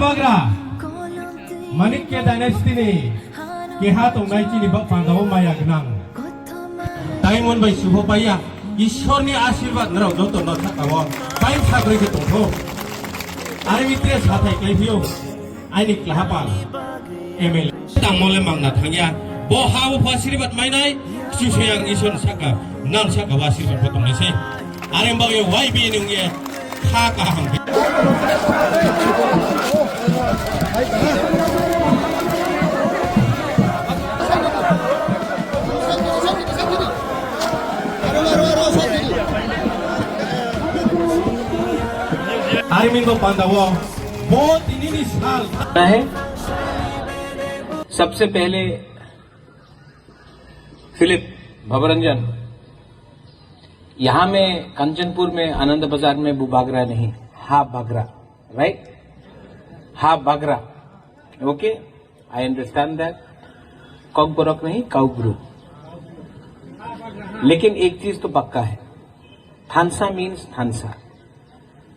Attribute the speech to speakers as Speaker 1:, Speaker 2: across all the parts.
Speaker 1: Habagra Manikya dynasty ni Kiha tongnai chini bak pandawo maya gnang Taimon bai subho paya Ishorni आशीर्वाद नराव जोतो न थाकावो by साग्रै के तंगो आरो मित्रे साथाय क्लाइफियो आइनि क्लाहापाल एमएल तांमले मांगना थांया बहाव आशीर्वाद माइनाय सुसयां ईश्वर साका नाम साका आशीर्वाद पतंगनिसे आरो बागे वाइबि नंगे थाका हां आर्मिंदो पांडवों बहुत इन्हीं साल
Speaker 2: है। सबसे पहले फिलिप भवरंजन यहां में कंचनपुर में आनंद बाजार में बुबागरा नहीं हा बागरा राइट हा बागरा okay I understand that Kokborok नहीं काउब्रू लेकिन एक चीज तो पक्का है Thansa means Thansa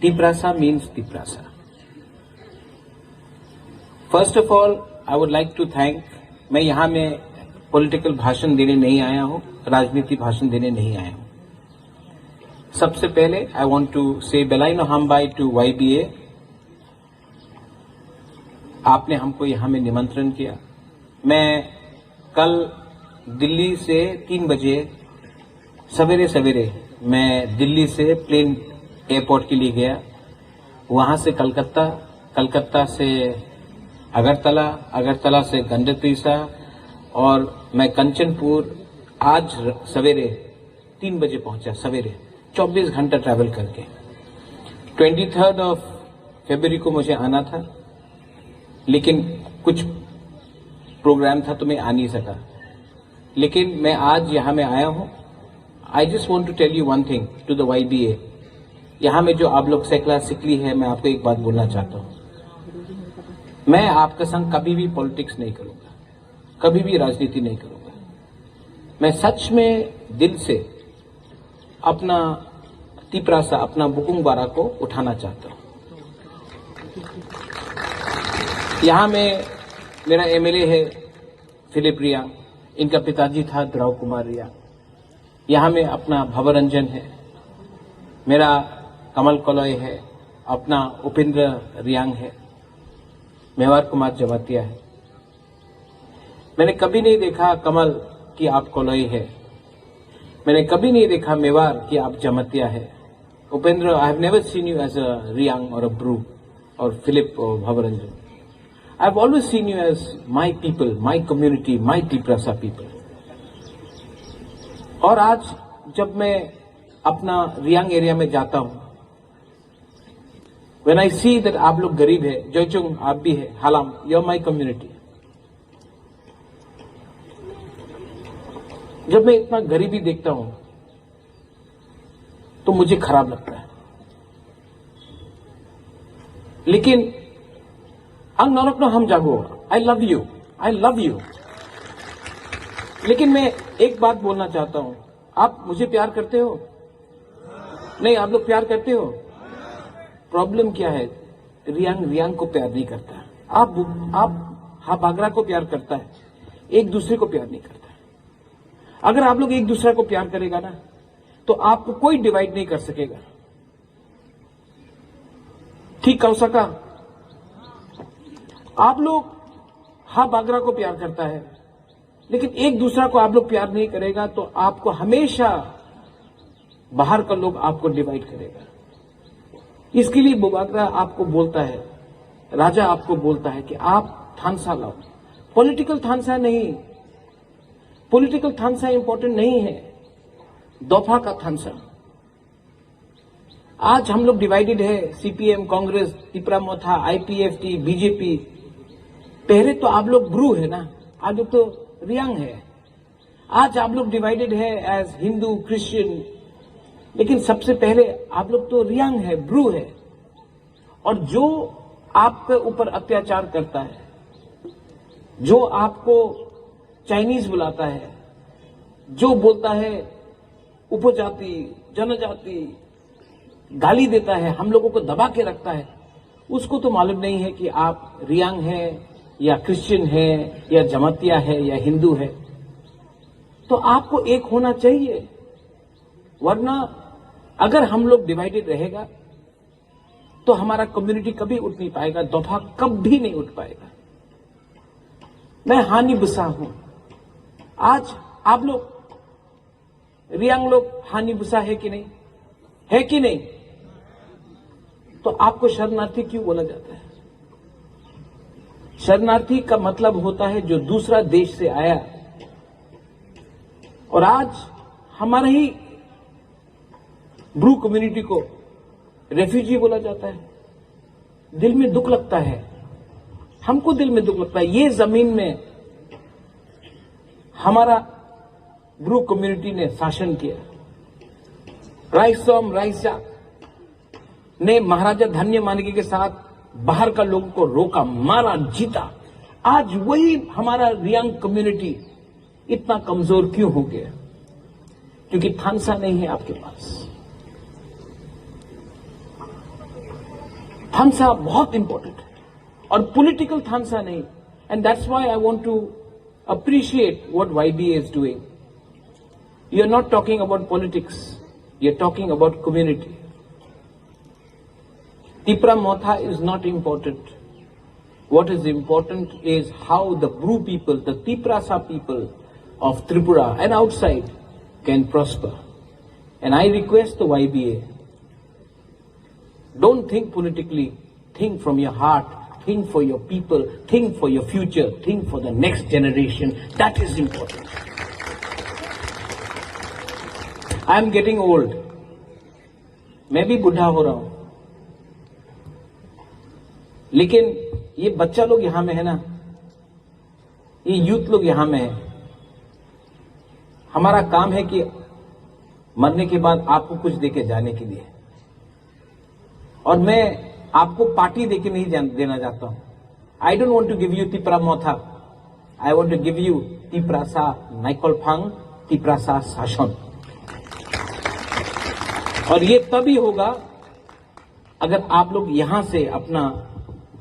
Speaker 2: Tiprasa means Tiprasa. First of all, I would like to thank. मैं यहाँ में पॉलिटिकल भाषण देने नहीं आया हूँ, राजनीति भाषण देने नहीं आया हूँ. सबसे पहले I want to say बेलाइनो हमबाई to YBA. आपने हमको यहाँ में निमंत्रण किया. मैं कल दिल्ली से 3 बजे सवेरे सवेरे मैं दिल्ली से प्लेन एयरपोर्ट के लिए गया वहां से कलकत्ता कलकत्ता से अगरतला अगरतला से गंडतीसा और मैं कंचनपुर आज सवेरे 3 बजे पहुंचा सवेरे 24 घंटा ट्रैवल करके 23 फरवरी को मुझे आना था लेकिन कुछ प्रोग्राम था तो मैं आ नहीं सका लेकिन मैं आज यहां में आया हूं I just want to tell you one thing to the YBA यहाँ में जो आप लोग सेक्युलर सिकली है मैं आपको एक बात बोलना चाहता हूँ मैं आपके संग कभी भी पॉलिटिक्स नहीं करूंगा कभी भी राजनीति नहीं करूंगा मैं सच में दिल से अपना तिपरासा अपना बुकुंग बारा को उठाना चाहता हूँ यहाँ में मेरा एमएलए है फिलिप रिया इनका पिताजी था द्रव कुमार रिया यहाँ में अपना भवरंजन है मेरा कमल कलॉय है अपना उपेंद्र रियांग है मेवार कुमार जमातिया है मैंने कभी नहीं देखा कमल कि आप कलॉय है मैंने कभी नहीं देखा मेवार कि आप जमातिया है Upendra I have never seen you as a Reang और अ ब्रू और फिलिप और Bhabaranjan I have always seen you as my people my community my Tiprasa people और आज जब मैं अपना रियांग एरिया में जाता हूं When I see that आप लोग गरीब है जोइचुंग आप भी है हालाम यू आर माई कम्युनिटी जब मैं इतना गरीबी देखता हूं तो मुझे खराब लगता है लेकिन अंग नरकनो हम जागो आई लव यू लेकिन मैं एक बात बोलना चाहता हूं आप मुझे प्यार करते हो नहीं आप लोग प्यार करते हो प्रॉब्लम क्या है रियांग को प्यार नहीं करता आप हा बागरा को प्यार करता है एक दूसरे को प्यार नहीं करता अगर आप लोग एक दूसरे को प्यार करेगा ना तो आपको कोई डिवाइड नहीं कर सकेगा ठीक कह सका आप लोग हा बागरा को प्यार करता है लेकिन एक दूसरा को आप लोग प्यार नहीं करेगा तो आपको हमेशा बाहर का लोग आपको डिवाइड करेगा इसके लिए बुबागरा आपको बोलता है राजा आपको बोलता है कि आप थानसा लाओ पॉलिटिकल थानसा नहीं पॉलिटिकल थानसा इंपॉर्टेंट नहीं है दफा का थानसा आज हम लोग डिवाइडेड है सीपीएम कांग्रेस तिपरा मोथा आईपीएफटी बीजेपी पहले तो आप लोग ब्रू है ना आज लोग तो रियांग है आज आप लोग डिवाइडेड है एज हिंदू क्रिश्चियन लेकिन सबसे पहले आप लोग तो रियांग है ब्रू है और जो आपके ऊपर अत्याचार करता है जो आपको चाइनीज बुलाता है जो बोलता है उपजाति जनजाति गाली देता है हम लोगों को दबा के रखता है उसको तो मालूम नहीं है कि आप रियांग है या क्रिश्चियन है या जमातिया है या हिंदू है। तो आपको एक होना चाहिए, वरना अगर हम लोग डिवाइडेड रहेगा तो हमारा कम्युनिटी कभी उठ नहीं पाएगा, दफा कभी नहीं उठ पाएगा। मैं हानि बुसा हूं। आज आप लोग रियांग लोग हानि बुसा है कि नहीं, है कि नहीं? तो आपको शरणार्थी क्यों बोला जाता है? शरणार्थी का मतलब होता है जो दूसरा देश से आया, और आज हमारा ही ब्रू कम्युनिटी को रेफ्यूजी बोला जाता है। दिल में दुख लगता है, हमको दिल में दुख लगता है। ये जमीन में हमारा ब्रू कम्युनिटी ने शासन किया। राइसोम राइसा ने महाराजा धन्य मानिके के साथ बाहर का लोगों को रोका, मारा, जीता। आज वही हमारा रियांग कम्युनिटी इतना कमजोर क्यों हो गया? क्योंकि थानसा नहीं है आपके पास। थानसा बहुत इंपॉर्टेंट है, और पॉलिटिकल थानसा नहीं। And that's why I want to appreciate what YBA is doing. You are not talking about politics, you are talking about community. Tipra Motha is not important. What is important is how the Bru people, the Tiprasa people of Tripura and outside can prosper. And I request the YBA, don't think politically, think from your heart, think for your people, think for your future, think for the next generation. That is important. I am getting old. मैं भी बूढ़ा हो रहा हूं, लेकिन ये बच्चा लोग यहां में है ना, ये यूथ लोग यहां में है। हमारा काम है कि मरने के बाद आपको कुछ देके जाने के लिए, और मैं आपको पार्टी देके नहीं देना चाहता हूं। I don't want to give you Tipra Motha, I want to give you Tiprasa नाइकोलफांग, तिप्रासा शासन। और ये तभी होगा अगर आप लोग यहां से अपना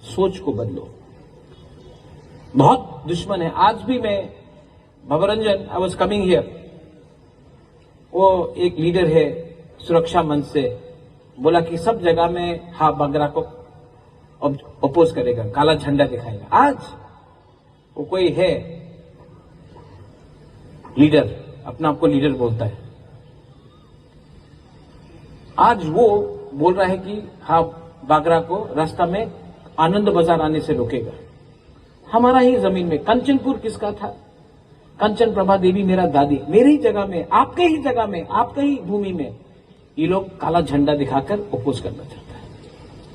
Speaker 2: सोच को बदलो। बहुत दुश्मन है। आज भी मैं भवरंजन, आई वॉज कमिंग हियर, वो एक लीडर है सुरक्षा मंच से, बोला कि सब जगह में हा बागरा को अपोज करेगा, काला झंडा दिखाएगा। आज वो कोई है लीडर, अपना आपको लीडर बोलता है, आज वो बोल रहा है कि हा बागरा को रास्ता में आनंद बाजार आने से रोकेगा। हमारा ही जमीन में कंचनपुर किसका था? कंचन प्रभा देवी मेरा दादी, मेरी ही जगह में, आपके ही जगह में, आपके ही भूमि में ये लोग काला झंडा दिखाकर अपोज करना चाहता है।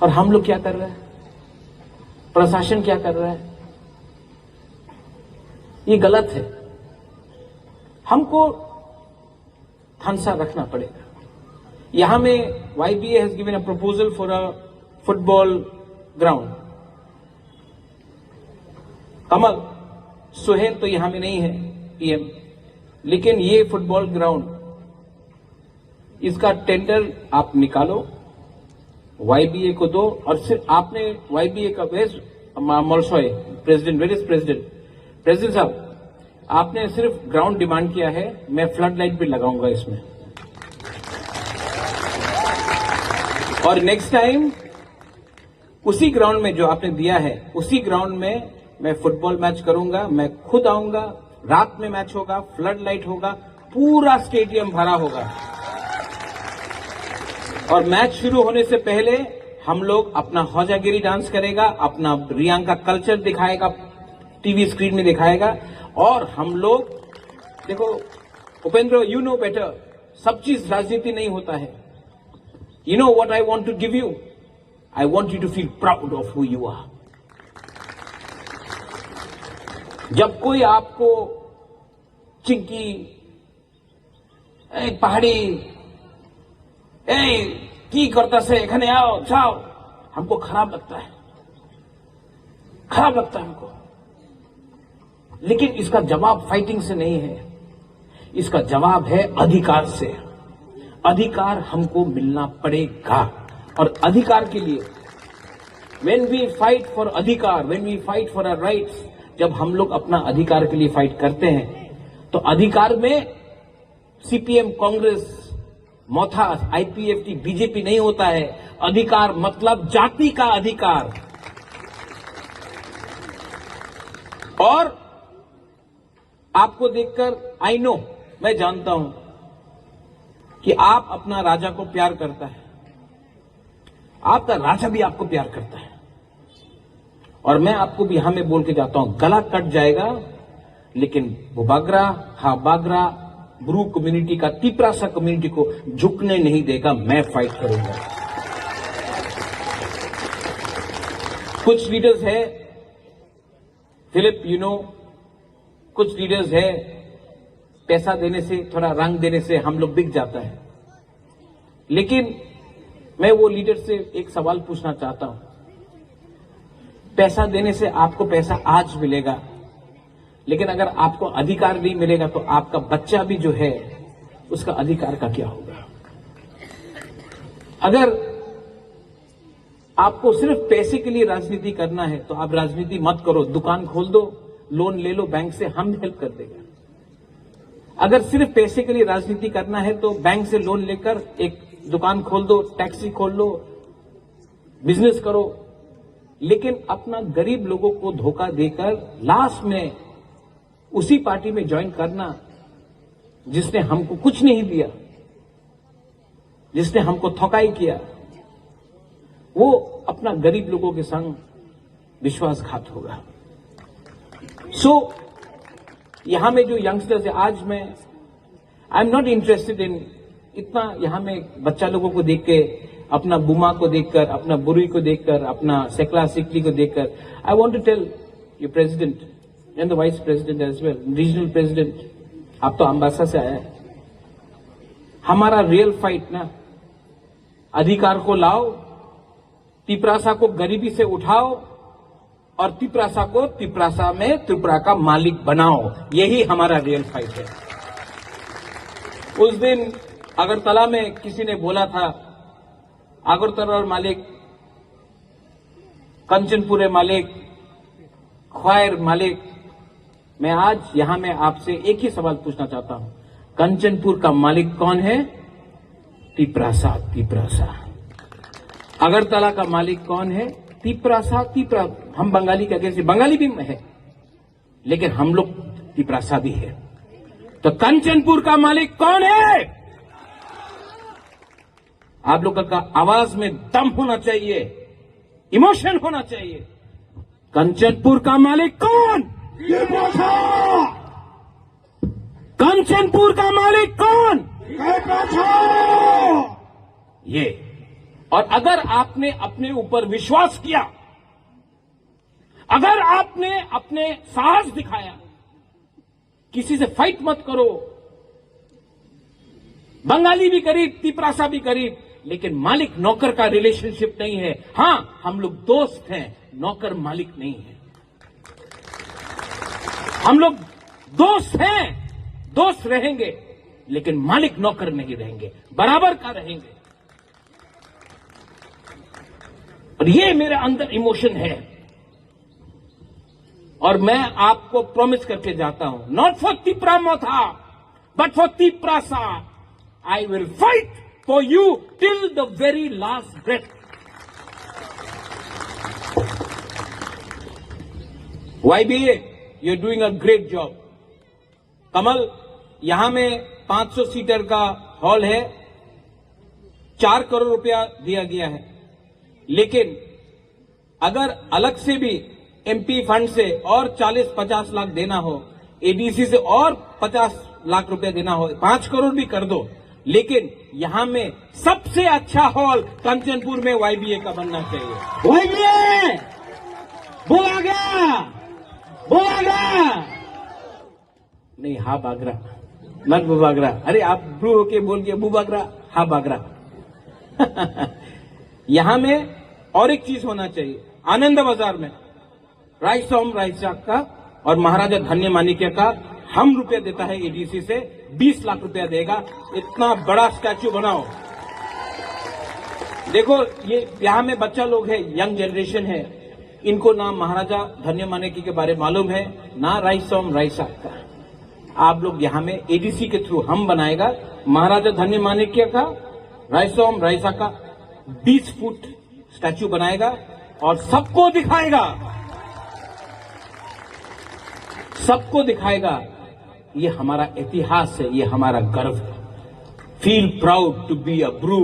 Speaker 2: और हम लोग क्या कर रहे हैं? प्रशासन क्या कर रहा है? ये गलत है। हमको थानसा रखना पड़ेगा। यहां में YBA has given a proposal for a football ground. Kamal Suhel तो यहां में नहीं है PM, लेकिन ये फुटबॉल ग्राउंड, इसका टेंडर आप निकालो, YBA को दो। और सिर्फ आपने YBA का वेज मॉलसॉय प्रेसिडेंट, वेर इज प्रेसिडेंट साहब, आपने सिर्फ ग्राउंड डिमांड किया है, मैं फ्लड लाइट भी लगाऊंगा इसमें। और नेक्स्ट टाइम उसी ग्राउंड में जो आपने दिया है, उसी ग्राउंड में मैं फुटबॉल मैच करूंगा। मैं खुद आऊंगा, रात में मैच होगा, फ्लड लाइट होगा, पूरा स्टेडियम भरा होगा। और मैच शुरू होने से पहले हम लोग अपना हौजागिरी डांस करेगा, अपना रियांग का कल्चर दिखाएगा, टीवी स्क्रीन में दिखाएगा। और हम लोग देखो उपेंद्र, यू नो बेटर, सब चीज राजनीति नहीं होता है। You know what I want to give you, I want you to feel proud of who you are. जब कोई आपको चिंकी, पहाड़ी, की करता से एखने आओ जाओ, हमको खराब लगता है, खराब लगता है हमको। लेकिन इसका जवाब फाइटिंग से नहीं है, इसका जवाब है अधिकार से। अधिकार हमको मिलना पड़ेगा, और अधिकार के लिए व्हेन वी फाइट फॉर अधिकार, when we fight for our rights, जब हम लोग अपना अधिकार के लिए फाइट करते हैं तो अधिकार में सीपीएम, कांग्रेस, मोथास, आईपीएफटी, बीजेपी नहीं होता है। अधिकार मतलब जाति का अधिकार। और आपको देखकर आई नो, मैं जानता हूं कि आप अपना राजा को प्यार करता है, आपका राजा भी आपको प्यार करता है। और मैं आपको भी यहां में बोल के जाता हूं, गला कट जाएगा लेकिन वो बागरा, हा बागरा, ब्रू कम्युनिटी का, तिपरासा कम्युनिटी को झुकने नहीं देगा। मैं फाइट करूंगा। कुछ लीडर्स है फिलिप, यू नो, कुछ लीडर्स है पैसा देने से, थोड़ा रंग देने से हम लोग बिक जाता है। लेकिन मैं वो लीडर से एक सवाल पूछना चाहता हूं, पैसा देने से आपको पैसा आज मिलेगा, लेकिन अगर आपको अधिकार नहीं मिलेगा तो आपका बच्चा भी जो है उसका अधिकार का क्या होगा? अगर आपको सिर्फ पैसे के लिए राजनीति करना है तो आप राजनीति मत करो, दुकान खोल दो, लोन ले लो बैंक से, हम हेल्प कर देगा। अगर सिर्फ पैसे के लिए राजनीति करना है तो बैंक से लोन लेकर एक दुकान खोल दो, टैक्सी खोल लो, बिजनेस करो। लेकिन अपना गरीब लोगों को धोखा देकर लास्ट में उसी पार्टी में ज्वाइन करना जिसने हमको कुछ नहीं दिया, जिसने हमको ठकाई किया, वो अपना गरीब लोगों के संग विश्वासघात होगा। सो यहां में जो यंगस्टर्स है, आज मैं I am not interested in इतना यहां में बच्चा लोगों को देख के, अपना बुमा को देखकर, अपना बुरी को देखकर, अपना सेकला सिकली को देखकर, I want to tell you president and the vice president as well, regional president, आप तो अम्बासा से आया है। हमारा रियल फाइट ना, अधिकार को लाओ, तिपरासा को गरीबी से उठाओ और तिपरासा को तिपरासा में त्रिपुरा का मालिक बनाओ। यही हमारा रियल फाइट है। उस दिन अगरतला में किसी ने बोला था, अगरतला मालिक, कंचनपुर मालिक, ख्वायर मालिक। मैं आज यहां में आपसे एक ही सवाल पूछना चाहता हूं, कंचनपुर का मालिक कौन है? तिपरासा, तिपरासा। अगरतला का मालिक कौन है? तिपरासा, तिपरा। हम बंगाली के अगेंस्ट, बंगाली भी है लेकिन हम लोग तिपरासा भी है। तो कंचनपुर का मालिक कौन है? आप लोगों का आवाज में दम होना चाहिए, इमोशन होना चाहिए। कंचनपुर का मालिक कौन? कंचनपुर का मालिक कौन? ये। और अगर आपने अपने ऊपर विश्वास किया, अगर आपने अपने साहस दिखाया, किसी से फाइट मत करो। बंगाली भी गरीब, तिपरासा भी गरीब, लेकिन मालिक नौकर का रिलेशनशिप नहीं है। हां, हम लोग दोस्त हैं, नौकर मालिक नहीं है। हम लोग दोस्त हैं, दोस्त रहेंगे, लेकिन मालिक नौकर नहीं रहेंगे, बराबर का रहेंगे। और ये मेरे अंदर इमोशन है। और मैं आपको प्रॉमिस करके जाता हूं, not for Tipra Motha but for Tiprasa, I will fight for you till the very last breath. YBA, you are doing a great job. Kamal, यहां में 500 सीटर का हॉल है, 4 करोड़ रुपया दिया गया है। लेकिन अगर अलग से भी MP फंड से और 40-50 लाख देना हो, ADC से और 50 लाख रुपया देना हो, 5 करोड़ भी कर दो, लेकिन यहां में सबसे अच्छा हॉल कंचनपुर में YBA का बनना चाहिए। YBA बोला गया, बोला गया नहीं, हा बागरा मत बुबागरा। अरे आप ब्रू होके बोल के बुबागरा, हा बागरा। यहां में और एक चीज होना चाहिए, आनंद बाजार में राइस ओम राइसाक का और महाराजा धन्य माणिक्य का हम रुपया देता है, ADC से 20 लाख रुपया देगा। इतना बड़ा स्टैच्यू बनाओ, देखो ये यहाँ में बच्चा लोग है, यंग जनरेशन है, इनको ना महाराजा धन्य मानेकी के बारे मालूम है, ना राइसोम राइसा का। आप लोग यहाँ में एडीसी के थ्रू हम बनाएगा महाराजा धन्य मानेकी का, राइसोम राइसा का 20 फुट स्टैचू बनाएगा और सबको दिखाएगा ये हमारा इतिहास है, ये हमारा गर्व है। Feel proud to be a Bru,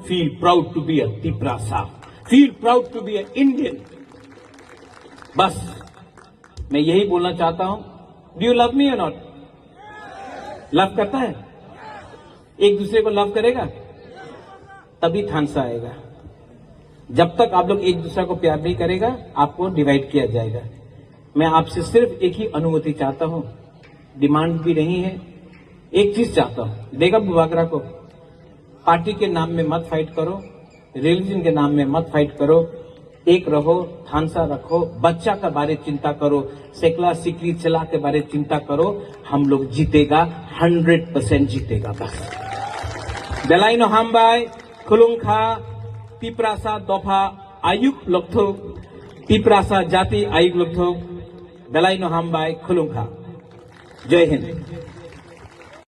Speaker 2: feel proud to be a Tiprasa, feel proud to be a Indian. बस मैं यही बोलना चाहता हूं। डू यू लव मी और नॉट? लव करता है? एक दूसरे को लव करेगा तभी थानसा आएगा। जब तक आप लोग एक दूसरे को प्यार नहीं करेगा, आपको डिवाइड किया जाएगा। मैं आपसे सिर्फ एक ही अनुमति चाहता हूं, डिमांड भी नहीं है, एक चीज चाहता हूं। देखा बुवागरा को, पार्टी के नाम में मत फाइट करो, रिलीजन के नाम में मत फाइट करो, एक रहो, थानसा रखो, बच्चा का बारे चिंता करो, सेकला सिकली चला के बारे चिंता करो। हम लोग जीतेगा, 100% जीतेगा। बस बेलाइनो हामबाई खुलुंखा तिपरासा दफा आयुक्त लोगथो, तिपरासा जाति आयुक्त लोगथो, बेलाइनो हामबाई खुलुंखा। जय हिंद।